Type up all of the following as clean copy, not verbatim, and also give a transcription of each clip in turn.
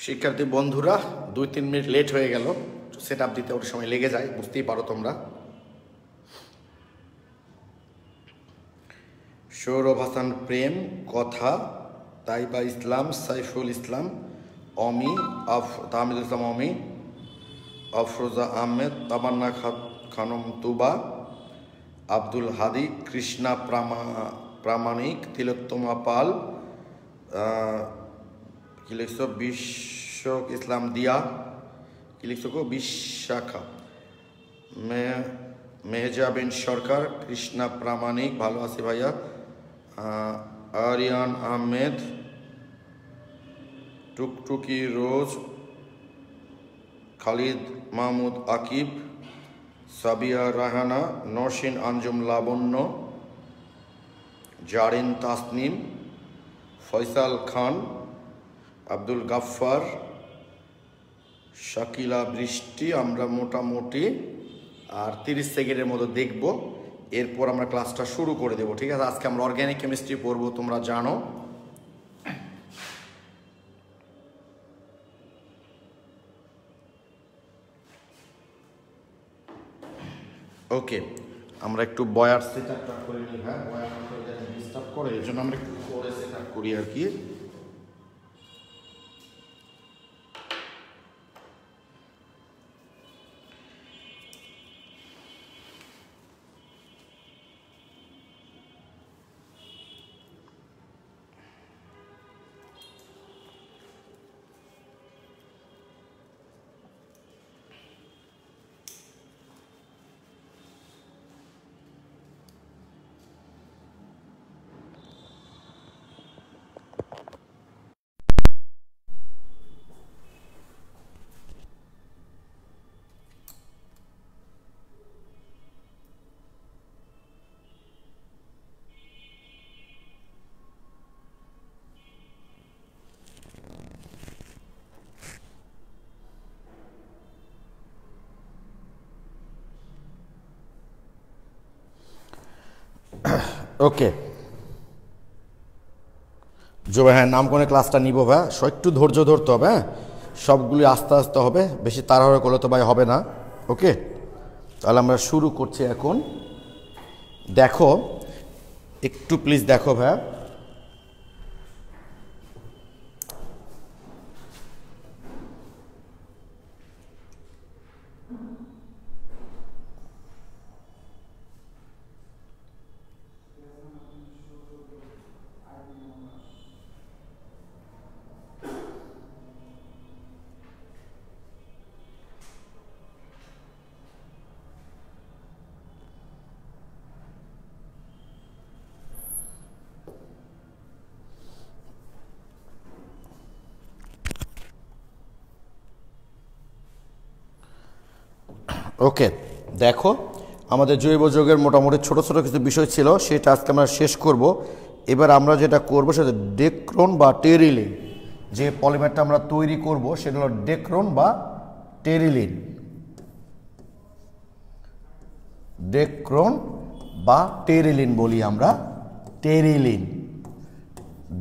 শিক্ষার্থী বন্ধুরা 2-3 minute late হয়ে গেল, সেট আপ দিতে ওর সময় লেগে যায়, বুঝতেই পারো তোমরা। সৌরভ হাসান প্রেম, কথা, তাইবা ইসলাম, সাইফুল ইসলাম, অমি, তাহমিদুল ইসলাম অমি, আফরোজা আহমেদ, তামান্না খানম তুবা, আব্দুল হাদি, কৃষ্ণা প্রামাণিক, তিলোত্তমা পাল, কি লিখছ, বিশ্বক ইসলাম দিয়া, কি লিখছ গো, বিশাখা, মেহজাবিন সরকার, কৃষ্ণা প্রামাণিক, ভালো আছি ভাইয়া, আরিয়ান আহমেদ, টুকটুকি রোজ, খালিদ মাহমুদ আকিব, সাবিয়া রাহানা, নরসিন আঞ্জুম লাবণ্য, জারিন তাসনিম, ফয়সাল খান, আব্দুল গাফফার, শাকিলা বৃষ্টি। আমরা মোটামুটি আর 30 সেকেন্ডের মতো দেখব, এরপর আমরা ক্লাসটা শুরু করে দেব, ঠিক আছে? আজকে আমরা অর্গানিক কেমিস্ট্রি পড়বো, তোমরা জানো। ওকে, আমরা একটু বয়ার সেট আপটা করে নিই। হ্যাঁ, বয়ার ডিস্টার্ব করে, এই জন্য আমরা একটু করে সেট আপ করি আর কি। ওকে জোবে, হ্যাঁ নাম কোনে ক্লাসটা নিব ভাই, একটু ধৈর্য ধরতে হবে। হ্যাঁ, সবগুলি আস্তে আস্তে হবে, বেশি তাড়াহুড়ো করলে তো ভাই হবে না। ওকে, তাহলে আমরা শুরু করছি এখন। দেখো একটু প্লিজ দেখো ভাই, ওকে দেখো আমাদের জৈব যৌগের মোটামুটি ছোট ছোট কিছু বিষয় ছিল, সেটা আজকে আমরা শেষ করব। এবার আমরা যেটা করব সেটা ডেক্রন বা টেরিলিন, যে পলিমারটা আমরা তৈরি করব সেটা হলো ডেক্রন বা টেরিলিন। ডেক্রন বা টেরিলিন বলি আমরা, টেরিলিন,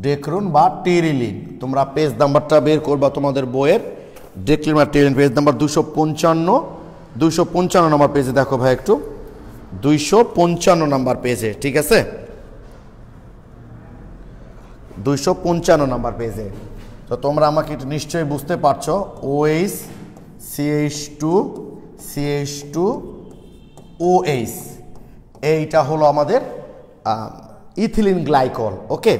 ডেক্রন বা টেরিলিন। তোমরা পেজ নাম্বারটা বের করবা তোমাদের বইয়ের, ডেক্রন বা টেরিলিন পেজ নাম্বার 255 নম্বর পেজে দেখো ভাই, একটু 255 নম্বর পেজে, ঠিক আছে? 255 নম্বর পেজে। তো তোমরা আমাকে একটু নিশ্চয়ই বুঝতে পারছো, OH CH2 OH, এইটা হলো আমাদের ইথিলিন গ্লাইকল। ওকে,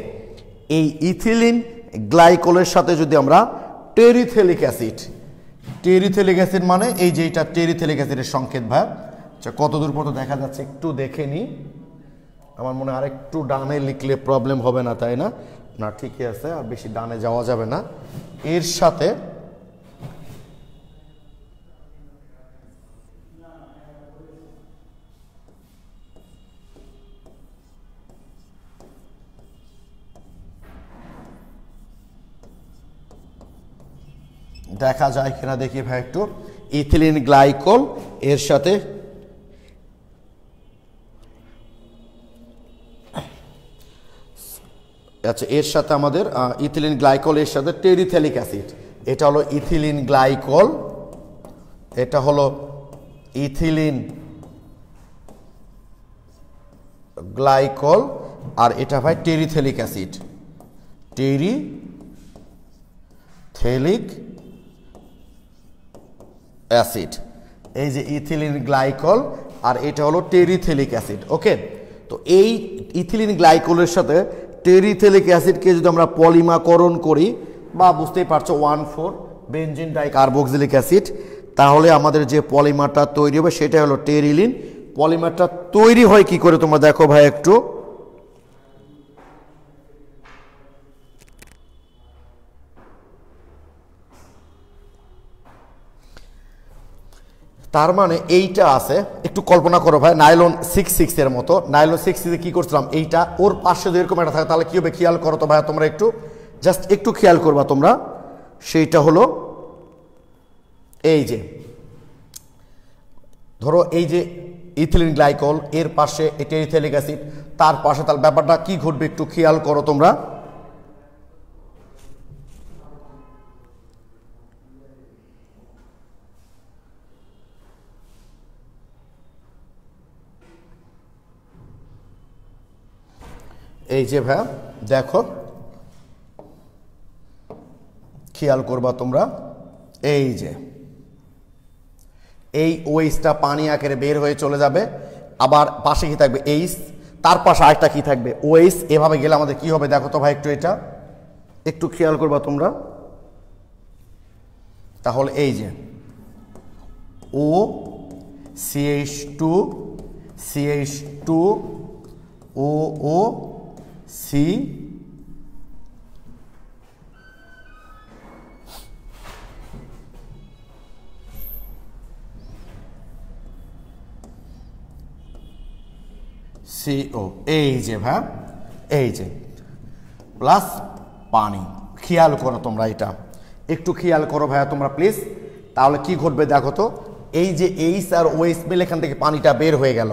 এই ইথিলিন গ্লাইকলের সাথে যদি আমরা টেরিথেলিক অ্যাসিড, টেরিথেলিক অ্যাসিড মানে এই যে এটা টেরিথেলিক অ্যাসিডের সংকেত ভাই। আচ্ছা, কত দূর পর্যন্ত দেখা যাচ্ছে একটু দেখে নি। আমার মনে হয় আরেকটু ডানে লিখলে প্রবলেম হবে না, তাই না? না, ঠিকই আছে, আর বেশি ডানে যাওয়া যাবে না। এর সাথে দেখা যায় কিনা দেখি ভাই একটু, ইথিলিন গ্লাইকল এর সাথে আচ্ছা এর সাথে আমাদের ইথিলিন গ্লাইকল এর সাথে টেরিথ্যালিক অ্যাসিড, এটা হলো ইথিলিন গ্লাইকল, এটা হলো ইথিলিন গ্লাইকল, আর এটা ভাই টেরিথেলিক অ্যাসিড, টেরিথেলিক অ্যাসিড। এই যে ইথিলিন গ্লাইকল আর এটা হলো টেরিথেলিক অ্যাসিড। ওকে, তো এই ইথিলিন গ্লাইকলের সাথে টেরিথেলিক অ্যাসিডকে যদি আমরা পলিমাকরণ করি, বা বুঝতেই পারছো 1,4 বেনজিন ডাইকার্বক্সিলিক অ্যাসিড, তাহলে আমাদের যে পলিমারটা তৈরি হবে সেটা হলো টেরিলিন। পলিমারটা তৈরি হয় কি করে তোমরা দেখো ভাই একটু। তার মানে এইটা আছে, একটু কল্পনা করো ভাই, নাইলন 6,6 এর মতো। নাইলন 6,6 কি করছিলাম, এইটা ওর পাশে যদি এরকম একটা থাকে তাহলে কি হবে খেয়াল করো তো ভাই, তোমরা একটু জাস্ট একটু খেয়াল করবা তোমরা। সেইটা হলো এই যে ধরো এই যে ইথিলিন গ্লাইকল, এর পাশে টেরিথেলিক অ্যাসিড, তার পাশে, তাহলে ব্যাপারটা কি ঘটবে একটু খেয়াল করো তোমরা। এই যে ভাই দেখো, খেয়াল করবা তোমরা, এই যে এই ওয়েসটা পানি আকারে বের হয়ে চলে যাবে, আবার পাশে কি থাকবে এইস, তার পাশে আরেকটা কি থাকবে ওয়েস। এভাবে গেলে আমাদের কি হবে দেখো তো ভাই একটু, এটা একটু খেয়াল করবা তোমরা। তাহলে এই যে ও CH2 ও সি, CO, এই যে ভাই, এই যে প্লাস পানি। খেয়াল করো তোমরা, এটা একটু খেয়াল করো ভাইয়া তোমরা প্লিজ। তাহলে কি ঘটবে দেখো তো, এই যে এইচ আর ওএইচ মিলে এখান থেকে পানিটা বের হয়ে গেল,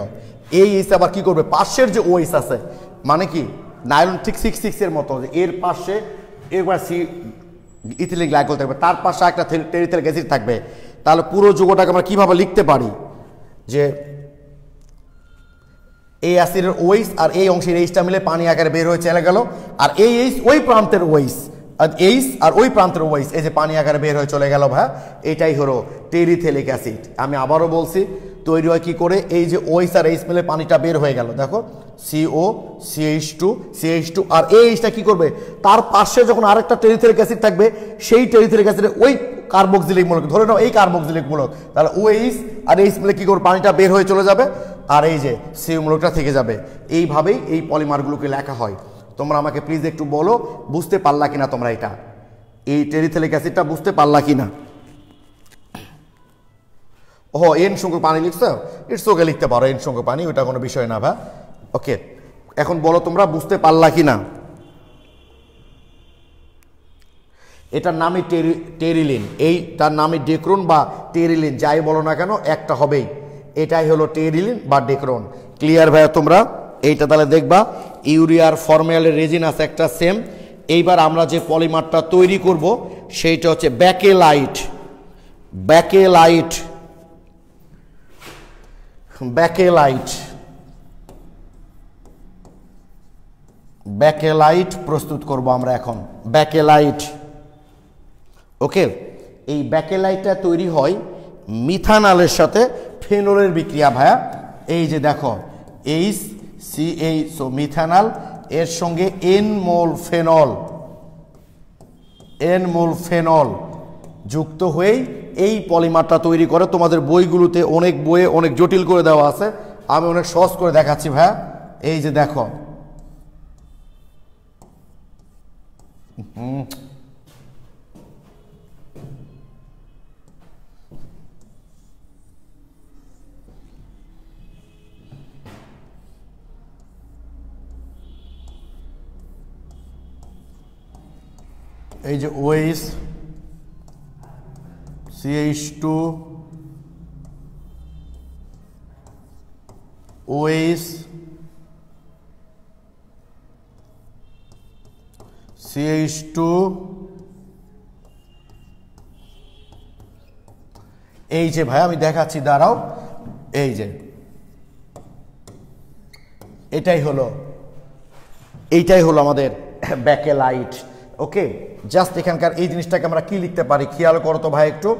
এই এইচ আবার কি করবে পাশের যে ওএইচ আছে, মানে কি নাইলন ঠিক 6,6 এর মতো, এর পাশে একবার ইথিলিন গ্লাইকল থাকবে, তার পাশে একটা টেরিথেলিক অ্যাসিড থাকবে। তাহলে পুরো যৌগটাকে আমরা কিভাবে লিখতে পারি, যে এই অ্যাসিডের ওয়েস আর এই অংশের এইচটা মিলে পানি আকারে বের হয়ে চলে গেল, আর এই এইচ ওই প্রান্তের ওয়েস, আর এইচ আর ওই প্রান্তের ওয়েস, এই যে পানি আকারে বের হয়ে চলে গেল ভাই, এটাই হলো টেরিথেলিক অ্যাসিড। আমি আবারও বলছি, তৈরি হয় কি করে, এই যে ওয়েস আর এইচ মিলে পানিটা বের হয়ে গেল, দেখো CO CH2 আর এই এইচটা কি করবে, তার পাশে যখন আরেকটা টেরিথেলিক অ্যাসিড থাকবে, সেই টেরিথেলিক অ্যাসিডের ওই কার্বক্সিলিক মূলক, ধরে নাও এই কার্বক্সিলিক মূলক, তাহলে ওএইচ আর এইচ মিলে কি করবে পানিটা বের হয়ে চলে যাবে, আর এই যে সি মূলকটা থেকে যাবে। এইভাবেই এই পলিমারগুলোকে লেখা হয়। তোমরা আমাকে প্লিজ একটু বলো বুঝতে পারলা কিনা তোমরা, এটা এই টেরিথেলিক অ্যাসিডটা বুঝতে পারলা কিনা। ও এন সংখ্যক পানি লিখছো, ইটস ওকে, লিখতে পারো এন সংখ্যক পানি, ওটা কোনো বিষয় না ভাই। ওকে, এখন বলো তোমরা বুঝতে পারলা কিনা। এটার নামই টেরিলিন, এইটার নামই ডেক্রোন বা টেরিলিন, যাই বলো না কেন একটা হবেই, এটাই হলো টেরিলিন বা ডেক্রোন। ক্লিয়ার ভাইয়া তোমরা? এইটা তাহলে দেখবা ইউরিয়ার ফর্মালের রেজিন আছে একটা সেম। এইবার আমরা যে পলিমারটা তৈরি করব সেইটা হচ্ছে ব্যাকেলাইট। ব্যাকেলাইট ব্যাকেলাইট ব্যাকেলাইট প্রস্তুত করব আমরা এখন, ব্যাকেলাইট। ওকে, এই ব্যাকেলাইটটা তৈরি হয় মিথানলের সাথে ফেনলের বিক্রিয়া ভাইয়া। এই যে দেখো HCH, মিথানল এর সঙ্গে N মোল ফেনল যুক্ত হয়েই এই পলিমারটা তৈরি করে। তোমাদের বইগুলোতে অনেক বইয়ে অনেক জটিল করে দেওয়া আছে, আমি অনেক সহজ করে দেখাচ্ছি ভাইয়া। এই যে দেখো, এই যে OH CH2 OH CH2 এই যে ভাই আমি দেখাচ্ছি, দাঁড়াও, এই যে এইটাই হলো আমাদের ব্যাকেলাইট। ওকে, জাস্ট এখানকার এই জিনিসটাকে আমরা কি লিখতে পারি খেয়াল করো তো ভাই একটু,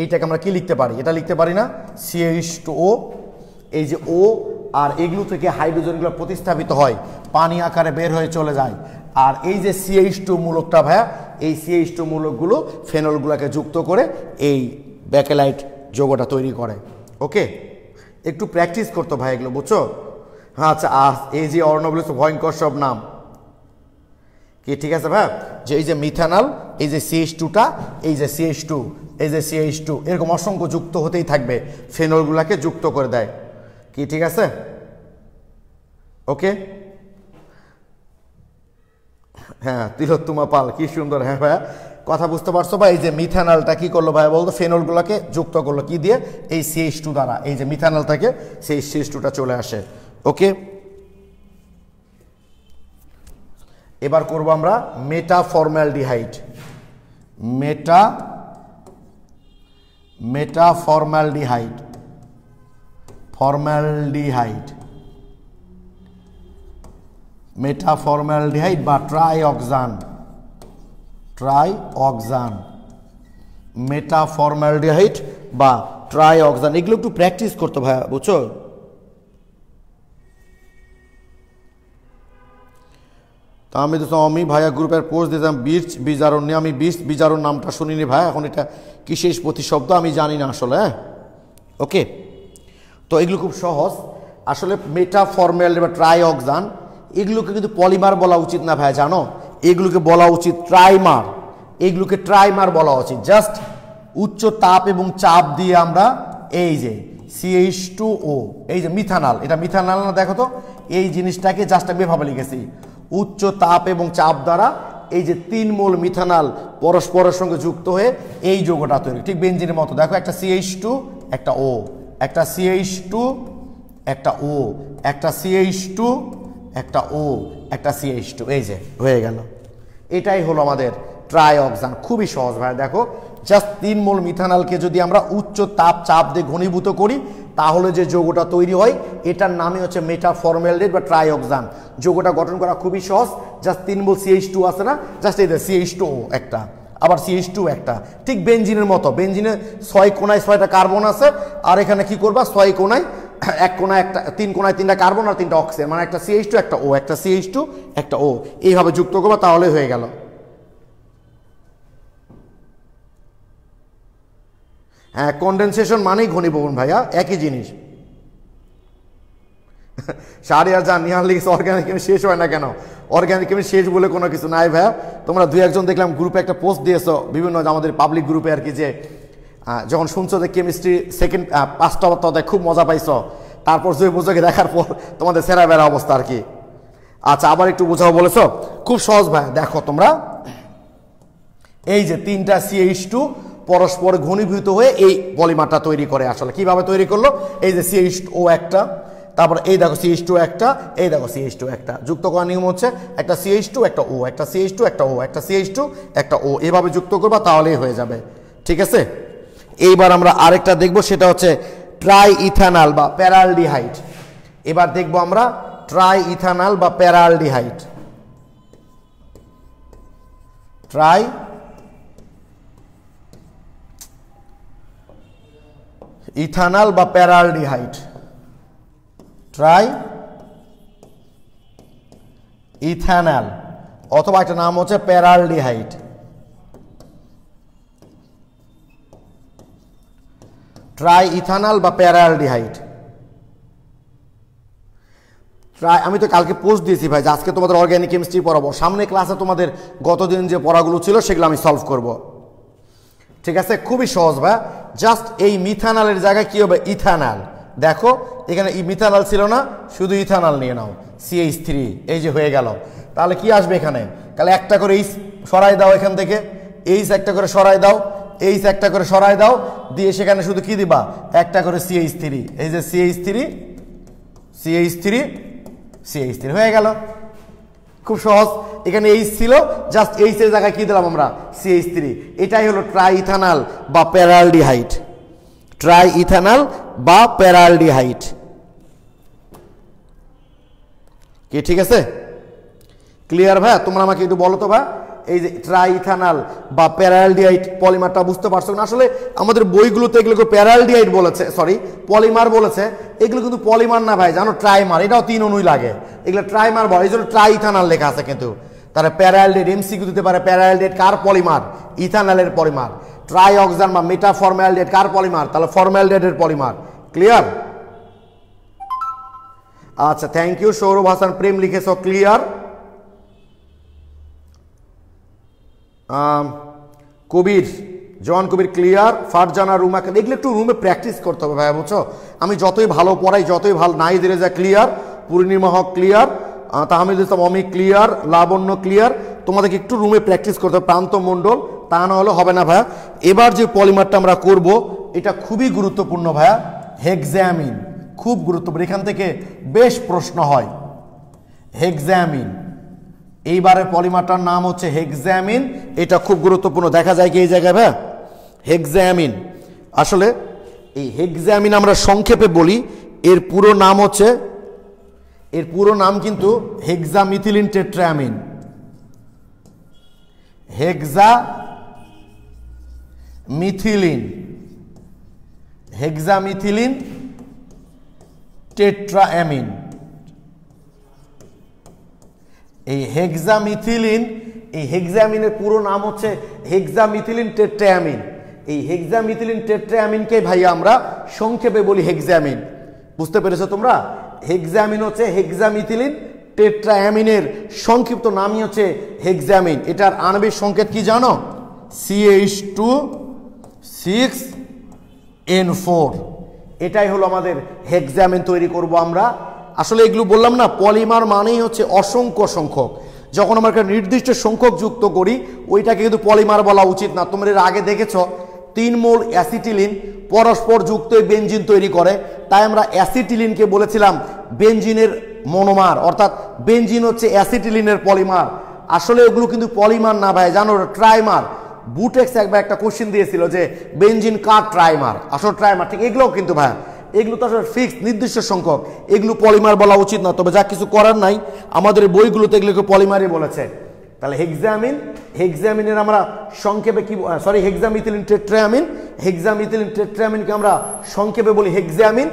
এইটাকে আমরা কি লিখতে পারি, এটা লিখতে পারি না CH2O, এই যে ও আর এগুলো থেকে হাইড্রোজেনগুলো প্রতিস্থাপিত হয়, পানি আকারে বের হয়ে চলে যায়। আর এই যে CH2 মূলকটা ভাইয়া, এই CH2 মূলকগুলো ফেনলগুলোকে যুক্ত করে এই ব্যাকেলাইট যৌগটা তৈরি করে। ওকে, একটু প্র্যাকটিস করতো ভাই এগুলো, বুঝছো? আচ্ছা, এই যে অর্ণবগুলো ভয়ঙ্কর সব নাম কি, ঠিক আছে ভাই? যে এই যে মিথানল, এই যে CH2টা, এই যে CH2, এই যে CH2, এরকম অসংখ্য যুক্ত হতেই থাকবে, ফেনলগুলোকে যুক্ত করে দেয় কি, ঠিক আছে? ওকে, হ্যাঁ তিলোত্তমা পাল, কি সুন্দর। হ্যাঁ ভাইয়া, কথা বুঝতে পারছো ভাই? এই যে মিথানলটা কি করলো ভাইয়া বলতো, ফেনলগুলোকে যুক্ত করলো কি দিয়ে, এই CH2 দ্বারা। এই যে মিথানল থেকে সেই CH2টা চলে আসে। ওকে, এবার করব আমরা মেটাফর্মালডিহাইড। মেটাফর্মালডিহাইড মেটাফর্মালডিহাইড বা ট্রাইঅক্সান, মেটাফর্মালডিহাইড বা ট্রাইঅক্সান, এগুলো একটু প্র্যাকটিস করতে ভাইয়া, বুঝছো? তা আমি তো আমি ভাইয়া গ্রুপের পোস্ট দিতাম বীজ বিজারণ নিয়ে, আমি বীজ বিজারণ নামটা শুনিনি ভাই, এখন এটা কি শেষ প্রতিশব্দ আমি জানি না আসলে। হ্যাঁ, ওকে, তো এগুলো খুব সহজ আসলে। মেটাফর্মাল বা ট্রাইঅক্সান, এগুলোকে কিন্তু পলিমার বলা উচিত না ভাই, জানো? এগুলোকে বলা উচিত ট্রাইমার, এগুলোকে ট্রাইমার বলা উচিত। জাস্ট উচ্চ তাপ এবং চাপ দিয়ে আমরা এই যে CH2O, এই যে মিথানল, এটা মিথানল না, দেখো তো এই জিনিসটাকে জাস্ট আমি এভাবে লিখেছি, উচ্চ তাপ এবং চাপ দ্বারা এই যে 3 মোল মিথানল পরস্পরের সঙ্গে যুক্ত হয়ে এই যৌগটা তৈরি, ঠিক বেনজিনের মতো। দেখো একটা CH2 একটা O, একটা CH2 একটা O, একটা CH2 একটা O, একটা CH2, এই যে হয়ে গেল। এটাই হলো আমাদের ট্রাইঅক্সান। খুবই সহজ ভাই, দেখো জাস্ট 3 মোল মিথানলকে যদি আমরা উচ্চ তাপ চাপ দিয়ে ঘনীভূত করি তাহলে যে যৌগটা তৈরি হয় এটার নামই হচ্ছে মেটাফর্মালডিহাইড বা ট্রাইঅক্সান। যৌগটা গঠন করা খুবই সহজ, জাস্ট 3 মোল CH2 আছে না, জাস্ট এই যে CH2O একটা, আবার CH2 একটা, ঠিক বেনজিনের মতো। বেনজিনের 6 কোণায় 6টা কার্বন আছে, আর এখানে কি করবা 6 কোণায় 1 কোণায় একটা, 3 কোণায় 3টা কার্বন আর 3টা অক্সিজেন, মানে একটা CH2 একটা O, একটা CH2 একটা O, এইভাবে যুক্ত করবা তাহলে হয়ে গেল। হ্যাঁ, কনডেনসেশন মানেই ঘনীভবন ভাইয়া, একই জিনিস। শাহরিয়ার জান নিহাল লিখেছে অর্গানিক কেমিস্ট্রি শেষ হয় না কেন? অর্গানিক কেমিস্ট্রি শেষ বলে কোনো কিছু নাই ভাইয়া। তোমরা 2-1জন দেখলাম গ্রুপে একটা পোস্ট দিয়েছো, বিভিন্ন আমাদের পাবলিক গ্রুপে আর কি, যে যখন শুনছো যে কেমিস্ট্রি সেকেন্ড 5টা অধ্যায় খুব মজা পাইছো, তারপর জৈব যৌগকে দেখার পর তোমাদের সেরা বেড়া অবস্থা আর কি। আচ্ছা, আবার একটু বোঝাও বলেছো, খুব সহজ ভাইয়া। দেখো তোমরা এই যে 3টা CH2 পরস্পর ঘনীভূত হয়ে এই পলিমারটা তৈরি করে। আসলে কিভাবে তৈরি করলো, এই যে CH2O একটা, তারপর এই দেখো CH2 একটা, এই দেখো CH2 একটা, যুক্ত করার নিয়ম হচ্ছে একটা CH2 একটা O, একটা CH2 একটা O, একটা CH2 একটা O, এভাবে যুক্ত করবা তাহলেই হয়ে যাবে, ঠিক আছে? এইবার আমরা আরেকটা দেখব, সেটা হচ্ছে ট্রাইইথানল বা প্যারালডিহাইড। এবার দেখব আমরা ট্রাইইথানল বা প্যারালডিহাইড। ইথানল বা প্যারালডিহাইড, ট্রাইইথানল, অথবা একটা নাম হচ্ছে প্যারালডিহাইড। ট্রাইইথানল বা প্যারালডিহাইড। আমি তো কালকে পোস্ট দিয়েছি ভাই যে আজকে তোমাদের অর্গানিক কেমিস্ট্রি পড়াবো, সামনে ক্লাসে তোমাদের গতদিন যে পড়াগুলো ছিল সেগুলো আমি সলভ করব, ঠিক আছে? খুবই সহজ ভাই, জাস্ট এই মিথানলের জায়গায় কি হবে ইথানল। দেখো এখানে মিথানল ছিল না, শুধু ইথানল নিয়ে নাও, CH3, এই যে হয়ে গেল। তাহলে কি আসবে এখানে, তাহলে একটা করে H সরাই দাও, এখান থেকে H একটা করে সরাই দাও, H একটা করে সরাই দাও, দিয়ে সেখানে শুধু কি দিবা একটা করে CH3, এই যে CH3 হয়ে গেল। খুব সহজ, এখানে H ছিল, জাস্ট H এর জায়গায় কি দিলাম আমরা CH3। এটাই হলো ট্রাইইথানল বা প্যারালডিহাইড, ট্রাইইথানল বা প্যারালডিহাইড। কি ঠিক আছে? ক্লিয়ার ভাই? তোমরা আমাকে একটু বলো তো ভাই, এই যে ট্রাইইথানল বা প্যারালডিহাইড পলিমারটা বুঝতে পারছো না? আসলে আমাদের বইগুলোতে এগুলোকে প্যারালডিহাইড বলেছে, সরি পলিমার বলেছে, এগুলো কিন্তু পলিমার না ভাই, জানো ট্রাইমার, এটাও 3 অনুই লাগে, এগুলো ট্রাইমার বলে, এই জন্য ট্রাইইথানল লেখা আছে। কিন্তু তারা প্যারালডিহাইড এমসিকিউ দিতে পারে, প্যারালডিহাইড কার পলিমার? ইথানলের পলিমার। ট্রাইঅক্সান বা মেটাফর্মালডিহাইড কার পলিমার? তাহলে ফর্মালডিহাইডের পলিমার। ক্লিয়ার? আচ্ছা, থ্যাংক ইউ। সৌরভ হাসান প্রেম লিখেছো, ক্লিয়ার। কবির, জন কবির ক্লিয়ার। ফারজানা, রুমাকে দেখলে একটু রুমে প্র্যাকটিস করতে হবে ভাই, বুঝছো? আমি যতই ভালো পড়াই, যতই ভালো নাই দিলে যা ক্লিয়ার। পূর্ণিমা হক ক্লিয়ার। তাহমিদ ইসলাম অমি ক্লিয়ার। লাবণ্য ক্লিয়ার। তোমাদেরকে একটু রুমে প্র্যাকটিস করতে হবে। প্রান্ত মণ্ডল, তা না হলে হবে না ভাইয়া। এবার যে পলিমারটা আমরা করব এটা খুবই গুরুত্বপূর্ণ ভাইয়া, হেক্সামিন। খুব গুরুত্বপূর্ণ, এখান থেকে বেশ প্রশ্ন হয়। হেক্সামিন, এইবারের পলিমারটার নাম হচ্ছে হেক্সামিন। এটা খুব গুরুত্বপূর্ণ, দেখা যায় কি এই জায়গায় ভাইয়া, হেক্সামিন। আসলে এই হেক্সামিন আমরা সংক্ষেপে বলি, এর পুরো নাম হচ্ছে, এর পুরো নাম কিন্তু হেক্সামিথিলিন টেট্রামিন। Hexamethylene, hexamethylene tetraammine. এই হেক্সামিথিলিন, এই হেক্সামিনের পুরো নাম হচ্ছে হেক্সামিথিলিন টেট্রাঅ্যামিন। এই হেক্সামিথিলিন টেট্রাঅ্যামিনকে ভাইয়া আমরা সংক্ষেপে বলি হেক্সামিন। বুঝতে পেরেছো তোমরা? হেক্সামিন হচ্ছে হেক্সামিথিলিন টেট্রাঅ্যামিনের সংক্ষিপ্ত নামই হচ্ছে হেক্সামিন। এটার আণবিক সংকেত কি জানো? CH2 6N4। এটাই হলো আমাদের হেক্সামিন তৈরি করব আমরা। আসলে এগুলো বললাম না, পলিমার মানেই হচ্ছে অসংখ্য সংখ্যক। যখন আমরা একটা নির্দিষ্ট সংখ্যক যুক্ত করি ওইটাকে কিন্তু পলিমার বলা উচিত না। তোমরা এর আগে দেখেছো 3 মোল অ্যাসিটিলিন পরস্পর যুক্ত বেনজিন তৈরি করে, তাই আমরা অ্যাসিটিলিনকে বলেছিলাম বেনজিনের মনোমার, অর্থাৎ বেনজিন হচ্ছে অ্যাসিটিলিনের পলিমার। আসলে ওগুলো কিন্তু পলিমার না ভাই, জানো ট্রাইমার। বুটেক্স একবার একটা কোশ্চেন দিয়েছিল যে বেনজিন কার ট্রাইমার, আসলে ট্রাইমার। ঠিক এগুলোও কিন্তু ভাই, এগুলো তো আসলে ফিক্সড নির্দিষ্ট সংখ্যক, এগুলো পলিমার বলা উচিত না। তবে যা কিছু করার নাই, আমাদের বইগুলোতে এগুলোকে পলিমারই বলেছে। তাহলে হেক্সামিন, হেক্সামিনের আমরা সংক্ষেপে কি, সরি হেক্সামিথিলিন টেট্রাঅ্যামিন, হেক্সামিথিলিন টেট্রাঅ্যামিনকে আমরা সংক্ষেপে বলি হেক্সামিন।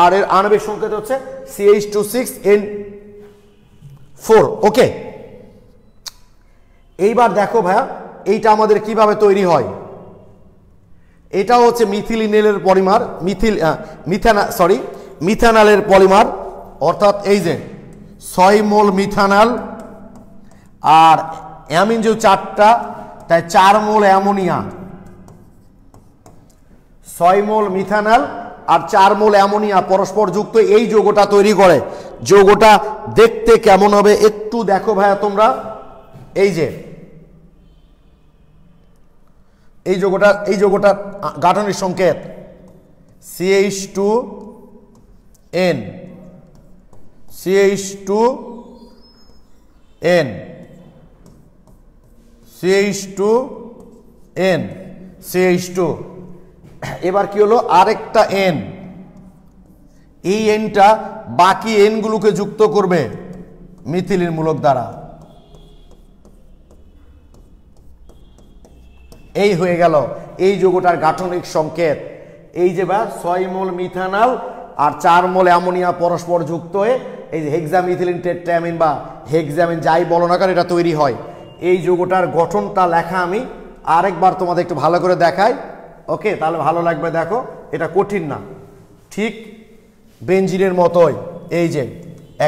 আর এর আণবিক সংকেত হচ্ছে CH2 6N4। ওকে, এইবার দেখো ভাইয়া এইটা আমাদের কিভাবে তৈরি হয়। এটা হচ্ছে মিথিলিনের পলিমার, মিথানলের পলিমার, অর্থাৎ এই যে 6 মোল মিথানল আর অ্যামিন যে 4টা, তাই 4 মোল অ্যামোনিয়া। 6 মোল মিথানল আর 4 মোল অ্যামোনিয়া পরস্পর যুক্ত এই যৌগটা তৈরি করে। যৌগটা দেখতে কেমন হবে একটু দেখো ভাইয়া তোমরা। এই যে এই যৌগটা গাঠনিক সংকেত CH2N, CH2N, CH2N, CH2। এবার কি হলো, আরেকটা N, এই Nটা বাকি N গুলোকে যুক্ত করবে মিথিলিন মূলক দ্বারা। এই হয়ে গেল এই যৌগটার গাঠনিক সংকেত। এই যে বা 6 মোল মিথানল আর 4 মোল অ্যামোনিয়া পরস্পর যুক্ত হয়ে এই যে হেক্সামিথিলিন টেট্রাঅ্যামিন বা হেক্সামিন যাই বলো না কেন এটা তৈরি হয়। এই যৌগটার গঠনটা লেখা আমি আরেকবার তোমাদের একটু ভালো করে দেখাই। ওকে, তাহলে ভালো লাগবে। দেখো, এটা কঠিন না, ঠিক বেনজিনের মতোই। এই যে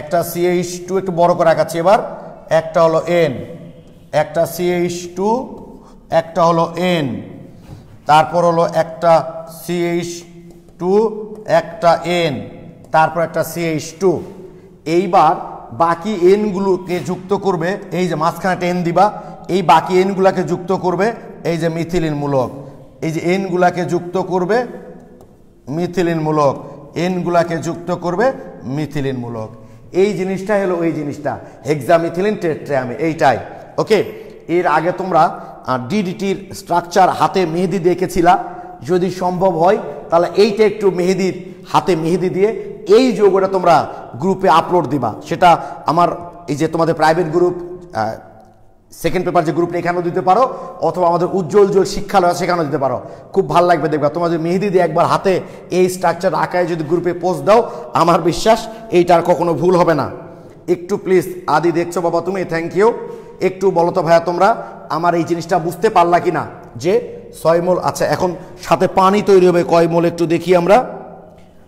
একটা CH2 একটু বড় করে আঁকাচ্ছি এবার, একটা হলো N, একটা CH2, একটা হলো N, তারপর হলো একটা CH2, একটা N, তারপর একটা CH2। এইবার বাকি N গুলোকে যুক্ত করবে, এই যে মাঝখানে একটা N দিবা, এই বাকি N গুলাকে যুক্ত করবে এই যে মিথিলিন মূলক। এই যে N গুলাকে যুক্ত করবে মিথিলিন মূলক, N গুলাকে যুক্ত করবে মিথিলিন মূলক। এই জিনিসটা হলো ওই জিনিসটা হেক্সামিথিলিন টেট্রাঅ্যামিন, এইটাই। ওকে, এর আগে তোমরা ডিডিটির স্ট্রাকচার হাতে মেহেদি দেখেছিলা। যদি সম্ভব হয় তাহলে এইটা একটু মেহেদির হাতে মেহেদি দিয়ে এই যৌগটা তোমরা গ্রুপে আপলোড দিবা। সেটা আমার এই যে তোমাদের প্রাইভেট গ্রুপ সেকেন্ড পেপার যে গ্রুপটা এখানেও দিতে পারো, অথবা আমাদের উজ্জ্বল উজ্জ্বল শিক্ষালয় সেখানেও দিতে পারো। খুব ভালো লাগবে দেখবা। তোমাদের মেহেদি দিয়ে একবার হাতে এই স্ট্রাকচার আঁকায় যদি গ্রুপে পোস্ট দাও, আমার বিশ্বাস এইটার কখনো ভুল হবে না। একটু প্লিজ আদি দেখছো বাবা তুমি, থ্যাংক ইউ। একটু বলো তো ভাইয়া তোমরা আমার এই জিনিসটা বুঝতে পারলা কি না, যে 6 মোল। আচ্ছা এখন সাথে পানি তৈরি হবে কয় মোল একটু দেখি আমরা।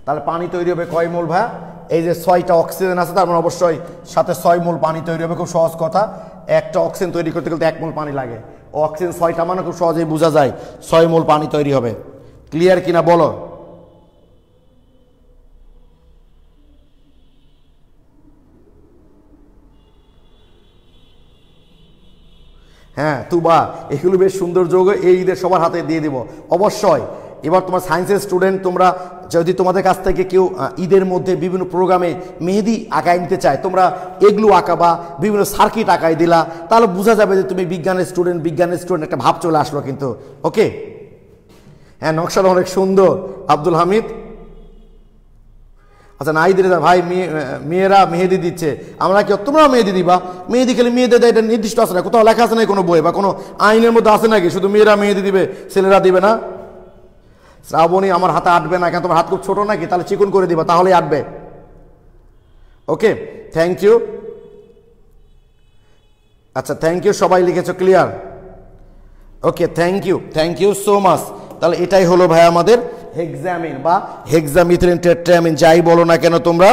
তাহলে পানি তৈরি হবে কয় মোল ভাইয়া? এই যে 6টা অক্সিজেন আছে, তার মানে অবশ্যই সাথে 6 মোল পানি তৈরি হবে। খুব সহজ কথা, একটা অক্সিজেন তৈরি করতে গেলে 1 মোল পানি লাগে। অক্সিজেন 6টা মানে খুব সহজেই বোঝা যায় 6 মোল পানি তৈরি হবে। ক্লিয়ার কিনা বলো? হ্যাঁ তুবা, এগুলো বেশ সুন্দর যৌগ, এই ঈদের সবার হাতে দিয়ে দিব অবশ্যই। এবার তোমার সায়েন্সের স্টুডেন্ট, তোমরা যদি তোমাদের কাছ থেকে কেউ ঈদের মধ্যে বিভিন্ন প্রোগ্রামে মেহেদি আঁকায় নিতে চায়, তোমরা এগুলো আঁকাবা, বিভিন্ন সার্কিট আঁকায় দিলা, তাহলে বোঝা যাবে যে তুমি বিজ্ঞানের স্টুডেন্ট একটা ভাব চলে আসলো কিন্তু। ওকে, হ্যাঁ নকশাটা অনেক সুন্দর আব্দুল হামিদ। আচ্ছা নাই দিলে ভাই, মেয়েরা মেহেদি দিচ্ছে, আমরা কি তোমরা মেহেদি দিবা? মেহেদি খেলে মেয়েদের দেয়, এটা নির্দিষ্ট আছে না, কোথাও লেখা আছে না কোনো বই বা কোনো আইনের মধ্যে আছে নাকি শুধু মেয়েরা মেহেদি দিবে ছেলেরা দিবে না? শ্রাবণী আমার হাতে আটবে না কেন? তোমার হাত খুব ছোট নাকি? তাহলে চিকন করে দিবা, তাহলেই আটবে। Okay, thank you. আচ্ছা থ্যাংক ইউ, সবাই লিখেছো, clear? Okay, thank you so much. তাহলে এটাই হলো ভাই আমাদের হেক্সামিন বা হেক্সামিথিলিন টেট্রামিন, যাই বলো না কেন তোমরা।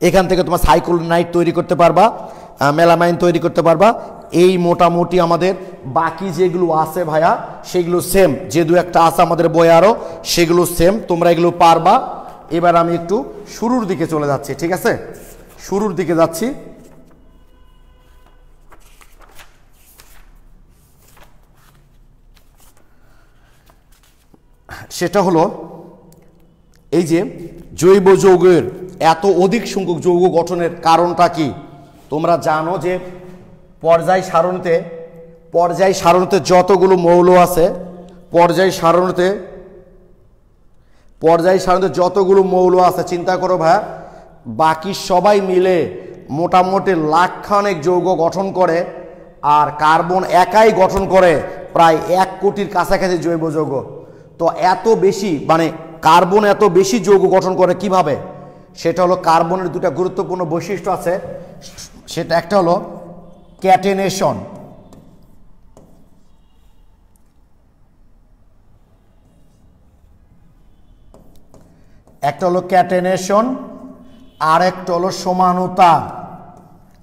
এখান থেকে তোমার সাইক্লোনাইট তৈরি করতে পারবা, মেলামাইন তৈরি করতে পারবা। এই মোটামুটি আমাদের বাকি যেগুলো আছে ভাইয়া সেগুলো সেম, যে দু একটা আছে আমাদের বই আরও, সেগুলো সেম, তোমরা এগুলো পারবা। এবার আমি একটু শুরুর দিকে চলে যাচ্ছি, ঠিক আছে? শুরুর দিকে যাচ্ছি। সেটা হলো এই যে জৈব যৌগের এত অধিক সংখ্যক যৌগ গঠনের কারণটা কি? তোমরা জানো যে পর্যায় সারণীতে যতগুলো মৌল আছে, পর্যায় সারণীতে যতগুলো মৌল আছে চিন্তা করো ভাইয়া, বাকি সবাই মিলে মোটামুটি লাখখানেক যৌগ গঠন করে, আর কার্বন একাই গঠন করে প্রায় 1 কোটির কাছাকাছি জৈব যৌগ। তো এত বেশি, মানে কার্বন এত বেশি যৌগ গঠন করে কিভাবে? সেটা হলো কার্বনের দুটা গুরুত্বপূর্ণ বৈশিষ্ট্য আছে। সেটা একটা হলো ক্যাটেনেশন, আর একটা হলো সমানুতা।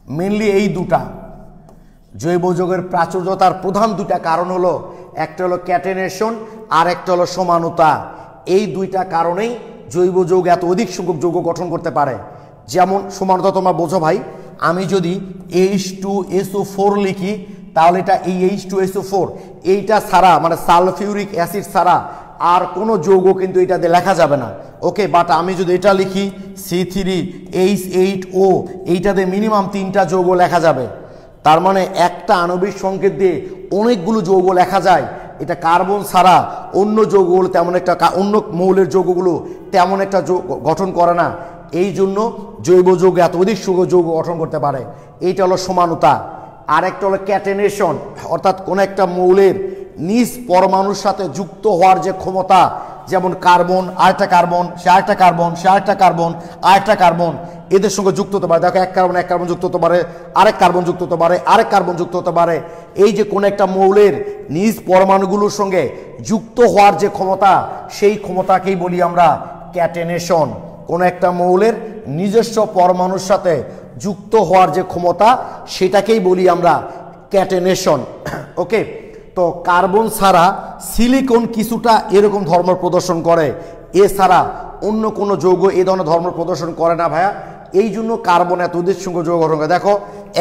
মেনলি এই দুটা জৈব যৌগের প্রাচুর্যতার প্রধান দুটা কারণ হলো, একটা হলো ক্যাটেনেশন আর একটা হলো সমানুতা। এই দুইটা কারণেই জৈব যৌগ এত অধিক সংখ্যক যৌগ গঠন করতে পারে। যেমন সমানুতা তোমরা বোঝো ভাই, আমি যদি H2SO4 লিখি, তাহলে এটা এই H2SO4 এইটা ছাড়া, মানে সালফিউরিক অ্যাসিড ছাড়া আর কোনো যৌগ কিন্তু এটাতে লেখা যাবে না। ওকে, বাট আমি যদি এটা লিখি C3H8O, এইটাতে মিনিমাম 3টা যৌগ লেখা যাবে। তার মানে একটা আণবিক সংকেত দিয়ে অনেকগুলো যৌগ লেখা যায়। এটা কার্বন ছাড়া অন্য যৌগগুলো তেমন একটা, অন্য মৌলের যৌগগুলো তেমন একটা গঠন করে না। এই জন্য জৈব যৌগ এত অধিক যৌগ গঠন করতে পারে। এইটা হলো সমানুতা। আরেকটা হলো ক্যাটেনেশন, অর্থাৎ কোন একটা মৌলের নিজ পরমাণুর সাথে যুক্ত হওয়ার যে ক্ষমতা, যেমন কার্বন, আরেকটা কার্বন, সে আরেকটা কার্বন, সে আরেকটা কার্বন, আরেকটা কার্বন, এদের সঙ্গে যুক্ত হতে পারে। দেখো এক কার্বন যুক্ত হতে পারে, আরেক কার্বন যুক্ত হতে পারে, আরেক কার্বন যুক্ত হতে পারে। এই যে কোন একটা মৌলের নিজ পরমাণুগুলোর সঙ্গে যুক্ত হওয়ার যে ক্ষমতা, সেই ক্ষমতাকেই বলি আমরা ক্যাটেনেশন। কোন একটা মৌলের নিজস্ব পরমাণুর সাথে যুক্ত হওয়ার যে ক্ষমতা, সেটাকেই বলি আমরা ক্যাটেনেশন। ওকে, তো কার্বন ছাড়া সিলিকন কিছুটা এরকম ধর্ম প্রদর্শন করে, এছাড়া অন্য কোনো যৌগ এই ধরনের ধর্ম প্রদর্শন করে না ভাইয়া। এই জন্য কার্বন এত অধিক সংখ্যক যৌগ গঠন করে। দেখো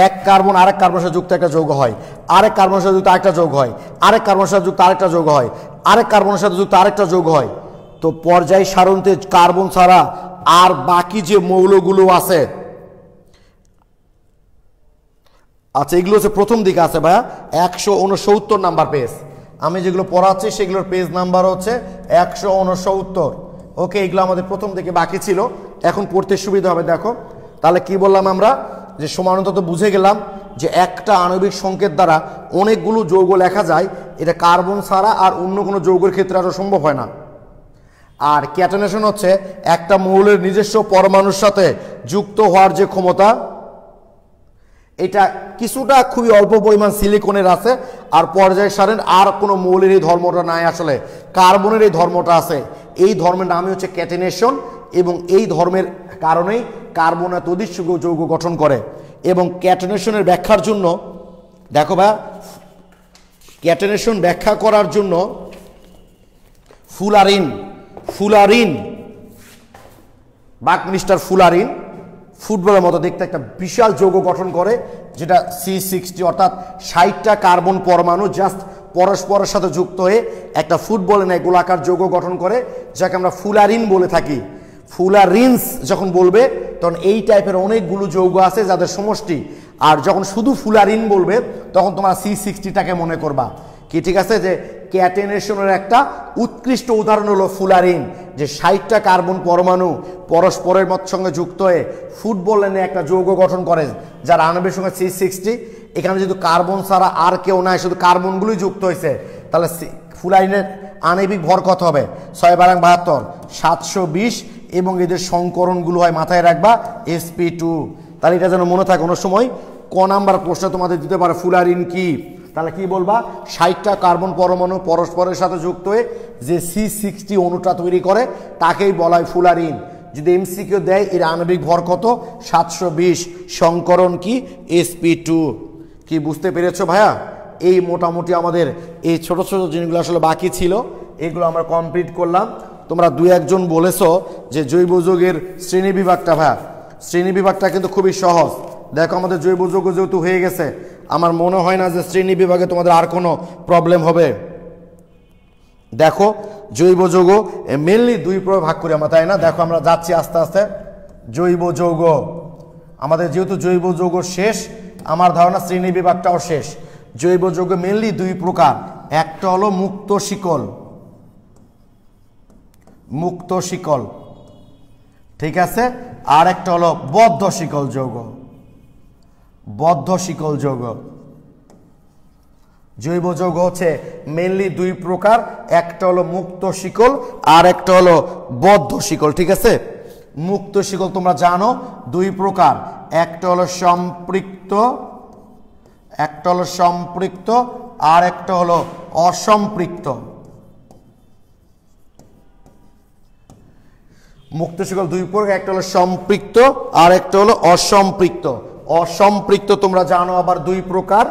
এক কার্বন আরেক কার্বনের সাথে যুক্ত একটা যৌগ হয়, আরেক কার্বনের সাথে যুক্ত আরেকটা যৌগ হয়, আরেক কার্বনের সাথে যুক্ত আরেকটা যৌগ হয়, আরেক কার্বনের সাথে যুক্ত আরেকটা যৌগ হয়। তো পর্যায় সারণীতে কার্বন ছাড়া আর বাকি যে মৌলগুলো আছে, আচ্ছা এগুলো হচ্ছে প্রথম দিকে আছে ভাইয়া 169 নাম্বার পেজ। আমি যেগুলো পড়াচ্ছি সেগুলোর পেজ নাম্বার হচ্ছে 169। ওকে, এগুলো আমাদের প্রথম থেকে বাকি ছিল, এখন পড়তে সুবিধা হবে। দেখো তাহলে কি বললাম আমরা, যে সমানতা তো বুঝে গেলাম যে একটা আণবিক সংকেত দ্বারা অনেকগুলো যৌগ লেখা যায়, এটা কার্বন ছাড়া আর অন্য কোনো যৌগের ক্ষেত্রে আরও সম্ভব হয় না। আর ক্যাটানেশন হচ্ছে একটা মৌলের নিজস্ব পরমাণুর সাথে যুক্ত হওয়ার যে ক্ষমতা, এটা কিছুটা খুবই অল্প পরিমাণ সিলিকনের আছে, আর পর্যায় সারণীর আর কোনো মৌলের এই ধর্মটা নাই, আসলে কার্বনের এই ধর্মটা আছে। এই ধর্মের নামই হচ্ছে ক্যাটানেশন, এবং এই ধর্মের কারণেই কার্বন এত অধিক যৌগ গঠন করে। এবং ক্যাটানেশনের ব্যাখ্যার জন্য দেখো ভাই, ক্যাটানেশন ব্যাখ্যা করার জন্য ফুলারিন বাকমিস্টার ফুলারিন ফুটবলের মতো দেখতে একটা বিশাল যৌগ গঠন করে, যেটা C60, অর্থাৎ 60টা কার্বন পরমাণু জাস্ট পরস্পরের সাথে যুক্ত হয়ে একটা ফুটবলের ন্যায় গোলাকার যৌগ গঠন করে, যাকে আমরা ফুলারিন বলে থাকি। ফুলারিনস যখন বলবে তখন এই টাইপের অনেকগুলো যৌগ আছে যাদের সমষ্টি, আর যখন শুধু ফুলারিন বলবে তখন তোমরা C60টাকে মনে করবা। কি ঠিক আছে, যে ক্যাটেনেশনের একটা উৎকৃষ্ট উদাহরণ হলো ফুলারিন, যে 60টা কার্বন পরমাণু পরস্পরের সঙ্গে যুক্ত হয়ে ফুটবল এনে একটা যৌগ গঠন করে, যার আণবিক সংখ্যা C60। এখানে যদি কার্বন ছাড়া আর কেউ নাই, শুধু কার্বনগুলোই যুক্ত হয়েছে, তাহলে ফুলারিনের আণবিক ভর কত হবে? 6×72 720, এবং এদের সংকরণগুলো হয় মাথায় রাখবা sp2। তাহলে এটা যেন মনে থাকে, কোনো সময় ক নাম্বার প্রশ্ন তোমাদের দিতে পারে ফুলারিন কি, তাহলে কি বলবা? 60টা কার্বন পরমাণু পরস্পরের সাথে যুক্ত হয়ে যে C60 অণুটা তৈরি করে তাকেই বলা হয় ফুলারিন। যদি এমসিকিউ দেয় এর আণবিক ভর কত? 720, সংকরণ কি? sp2। কি বুঝতে পেরেছো ভাইয়া? এই মোটামুটি আমাদের এই ছোট ছোট জিনিসগুলো আসলে বাকি ছিল, এগুলো আমরা কমপ্লিট করলাম। তোমরা দুই একজন বলেছো যে জৈব যৌগের শ্রেণী বিভাগটা, ভাইয়া শ্রেণী বিভাগটা কিন্তু খুবই সহজ। দেখো আমাদের জৈব যৌগ যেহেতু হয়ে গেছে, আমার মনে হয় না যে শ্রেণী বিভাগে তোমাদের আর কোনো প্রবলেম হবে। দেখো জৈব যৌগ মেনলি দুই প্রভাগে ভাগ করি আমরা, তাই না? দেখো আমরা যাচ্ছি আস্তে আস্তে। জৈব যৌগ আমাদের যেহেতু জৈব যৌগ শেষ, আমার ধারণা শ্রেণী বিভাগটাও শেষ। জৈব যৌগ মেনলি দুই প্রকার, একটা হলো মুক্ত শিকল, ঠিক আছে, আর একটা হলো বদ্ধ শিকল যৌগ। জৈব যৌগ হচ্ছে মেনলি দুই প্রকার, একটা হলো মুক্ত শিকল আর একটা হলো বদ্ধ শিকল, ঠিক আছে? মুক্ত শিকল তোমরা জানো দুই প্রকার, একটা হলো সম্পৃক্ত আর একটা হলো অসম্পৃক্ত। মুক্ত শিকল দুই প্রকার, একটা হলো সম্পৃক্ত আর একটা হলো অসম্পৃক্ত। অসম্পৃক্ত তোমরা জানো আবার দুই প্রকার,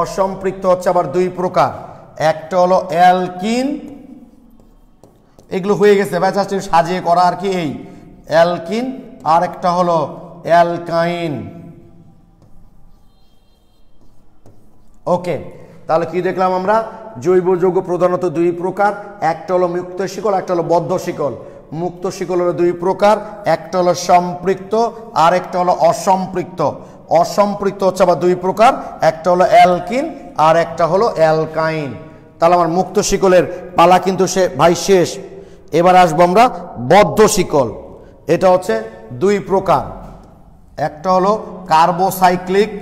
অসম্পৃক্ত হচ্ছে আবার দুই প্রকার, একটা হলো অ্যালকিন, এগুলো হয়ে গেছে ভাই, জাস্ট সাজিয়ে করা আর কি, এই অ্যালকিন, আর একটা হলো অ্যালকাইন। ওকে, তাহলে কি দেখলাম আমরা? জৈব যৌগ প্রধানত দুই প্রকার, একটা হলো মুক্ত শিকল, একটা হলো বদ্ধ শিকল। মুক্ত শিকল হলো দুই প্রকার, একটা হলো সম্পৃক্ত আর একটা হলো অসম্পৃক্ত। অসম্পৃক্ত হচ্ছে আবার দুই প্রকার, একটা হলো অ্যালকিন আর একটা হলো অ্যালকাইন। তাহলে আমার মুক্ত শিকলের পালা কিন্তু ভাই শেষ। এবার আসবো আমরা বদ্ধ শিকল। এটা হচ্ছে দুই প্রকার, একটা হলো কার্বোসাইক্লিক,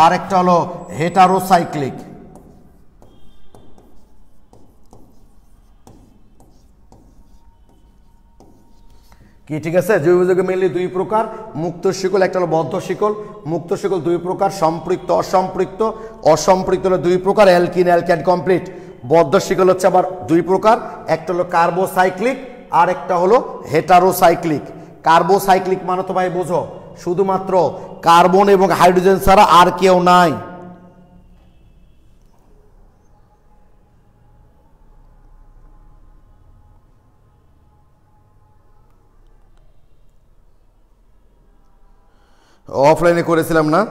আর একটা হলো হেটারোসাইক্লিক। কি ঠিক আছে? জৈব যৌগ মেনলি দুই প্রকার, মুক্ত শিকল, একটা হলো বদ্ধ শিকল। মুক্ত শিকল দুই প্রকার, সম্পৃক্ত অসম্পৃক্ত। অসম্পৃক্ত হলো দুই প্রকার, অ্যালকিন অ্যালকাইন কমপ্লিট। বদ্ধ শিকল হচ্ছে আবার দুই প্রকার, একটা হলো কার্বোসাইক্লিক আর একটা হলো হেটারোসাইক্লিক। কার্বোসাইক্লিক মানে তো ভাই বোঝো শুধুমাত্র কার্বন এবং হাইড্রোজেন ছাড়া আর কেউ নাই। অফলাইনে করেছিলাম না?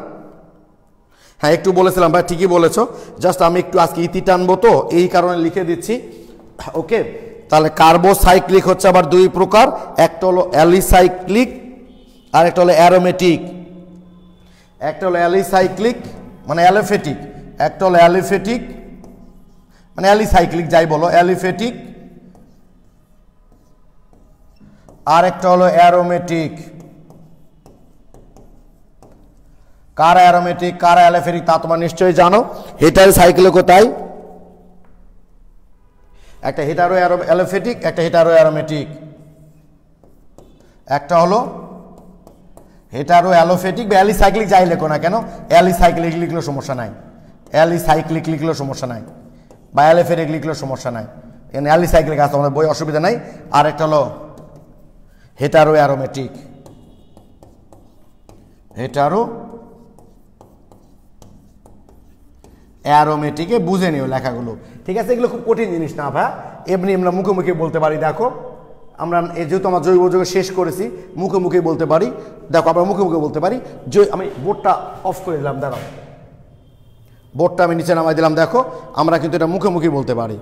হ্যাঁ একটু বলেছিলাম ভাই, ঠিকই বলেছো, জাস্ট আমি একটু আজকে ইতি টানবো তো এই কারণে লিখে দিচ্ছি। ওকে, তাহলে কার্বোসাইক্লিক হচ্ছে আবার দুই প্রকার, একটা হলো অ্যালিসাইক্লিক আর একটা হলো অ্যারোমেটিক। একটা হলো অ্যালিসাইক্লিক মানে অ্যালোফেটিক, একটা হলো অ্যালিফেটিক মানে অ্যালিসাইক্লিক যাই বলো, অ্যালিফেটিক, আর একটা হলো অ্যারোমেটিক। কারা অ্যারোমেটিক কারা অ্যালোফেটিক তা তোমরা নিশ্চয়ই জানো। হেটারো সাইক্লিক কোথায়, একটা হেটারো অ্যালোফেটিক একটা হেটারো অ্যারোমেটিক। একটা হলো হেটারো অ্যালোফেটিক বা অ্যালিসাইক্লিক যাই লেখো না কেন, অ্যালিসাইক্লিক লিখলেও সমস্যা নাই, অ্যালিসাইক্লিক লিখলেও সমস্যা নাই, বা অ্যালোফেটিক লিখলেও সমস্যা নাই, এখানে অ্যালিসাইক্লিক আছে আমাদের বই, অসুবিধা নাই। আর একটা হলো হেটারো অ্যারোমেটিক, হেটারো অ্যারোমেটিকে বুঝে নিও লেখাগুলো, ঠিক আছে? এগুলো খুব কঠিন জিনিস না ভাই, এমনি আমরা মুখে মুখে বলতে পারি। দেখো আমরা যেহেতু আমরা জৈব যৌগ শেষ করেছি মুখে মুখে বলতে পারি। দেখো আমরা মুখে মুখে বলতে পারি। আমি বোর্ডটা অফ করে দিলাম, দাঁড়াও, বোর্ডটা আমি নিচে নামাই দিলাম। দেখো আমরা কিন্তু এটা মুখে মুখে বলতে পারি।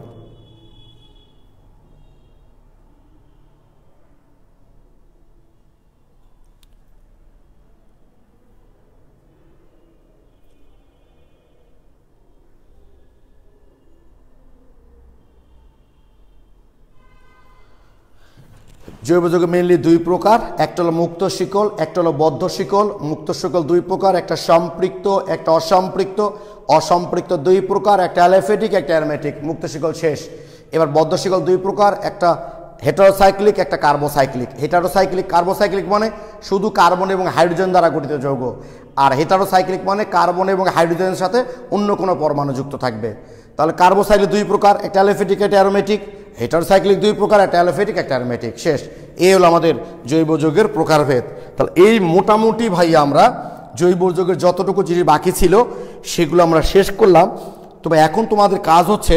জৈব যৌগ মেইনলি দুই প্রকার, একটা হলো মুক্ত শিকল একটা হলো বদ্ধ শিকল। মুক্ত শিকল দুই প্রকার, একটা সম্পৃক্ত একটা অসম্পৃক্ত। অসম্পৃক্ত দুই প্রকার, একটা অ্যালোফেটিক একটা অ্যারোমেটিক। মুক্ত শিকল শেষ। এবার বদ্ধ শিকল দুই প্রকার, একটা হেটারোসাইক্লিক একটা কার্বোসাইক্লিক। হেটারোসাইক্লিক কার্বোসাইক্লিক মানে শুধু কার্বন এবং হাইড্রোজেন দ্বারা গঠিত যৌগ, আর হেটারোসাইক্লিক মানে কার্বন এবং হাইড্রোজেনের সাথে অন্য কোনো পরমাণু যুক্ত থাকবে। তাহলে কার্বোসাইক্লিক দুই প্রকার, একটা অ্যালোফেটিক একটা অ্যারোমেটিক। হেটারোসাইক্লিক দুই প্রকার, একটা অ্যালোফেটিক একটা অ্যারোমেটিক। শেষ। এই হলো আমাদের জৈব যৌগের প্রকারভেদ। তাহলে এই মোটামুটি ভাই আমরা জৈব যৌগের যতটুকু জিনিস বাকি ছিল সেগুলো আমরা শেষ করলাম। তবে এখন তোমাদের কাজ হচ্ছে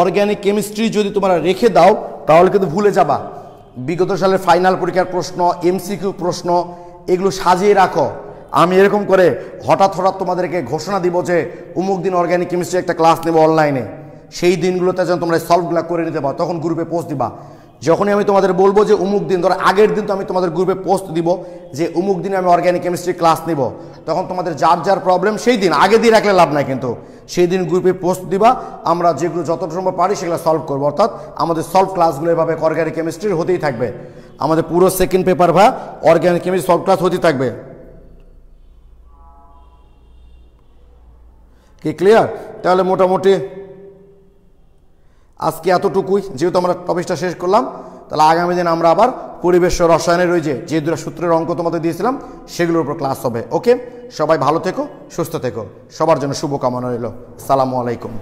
অর্গ্যানিক কেমিস্ট্রি যদি তোমরা রেখে দাও তাহলে কিন্তু ভুলে যাবা। বিগত সালের ফাইনাল পরীক্ষার প্রশ্ন, এমসিকিউ প্রশ্ন এগুলো সাজিয়ে রাখো। আমি এরকম করে হঠাৎ হঠাৎ তোমাদেরকে ঘোষণা দিব যে অমুক দিন অর্গ্যানিক কেমিস্ট্রি একটা ক্লাস নেব অনলাইনে, সেই দিনগুলোতে যেন তোমরা সলভগুলো করে নিতে পারো, তখন গ্রুপে পোস্ট দিবা। যখনই আমি তোমাদের বলবো যে অমুক দিন, ধরো আগের দিন তো আমি তোমাদের গ্রুপে পোস্ট দিব যে অমুক দিনে আমি অর্গ্যানিক কেমিস্ট্রি ক্লাস নিব, তখন তোমাদের যার যার প্রবলেম সেই দিন আগে দিয়ে রাখলে লাভ নাই, কিন্তু সেই দিন গ্রুপে পোস্ট দিবা। আমরা যেগুলো যতটা সম্ভব পারি সেগুলো সলভ করবো। অর্থাৎ আমাদের সলভ ক্লাসগুলো এভাবে অর্গ্যানিক কেমিস্ট্রির হতেই থাকবে। আমাদের পুরো সেকেন্ড পেপার বা অর্গ্যানিক কেমিস্ট্রি সলভ ক্লাস হতেই থাকবে। কি ক্লিয়ার? তাহলে মোটামুটি আজকে এতটুকুই, যেহেতু আমরা টপিকটা শেষ করলাম। তাহলে আগামী দিন আমরা আবার পরিবেশ ও রসায়নের ওই যে দুটো সূত্রের অঙ্ক তোমাদের দিয়েছিলাম সেগুলোর উপর ক্লাস হবে। ওকে, সবাই ভালো থেকো, সুস্থ থেকো, সবার জন্য শুভকামনা রইল। আসসালামু আলাইকুম।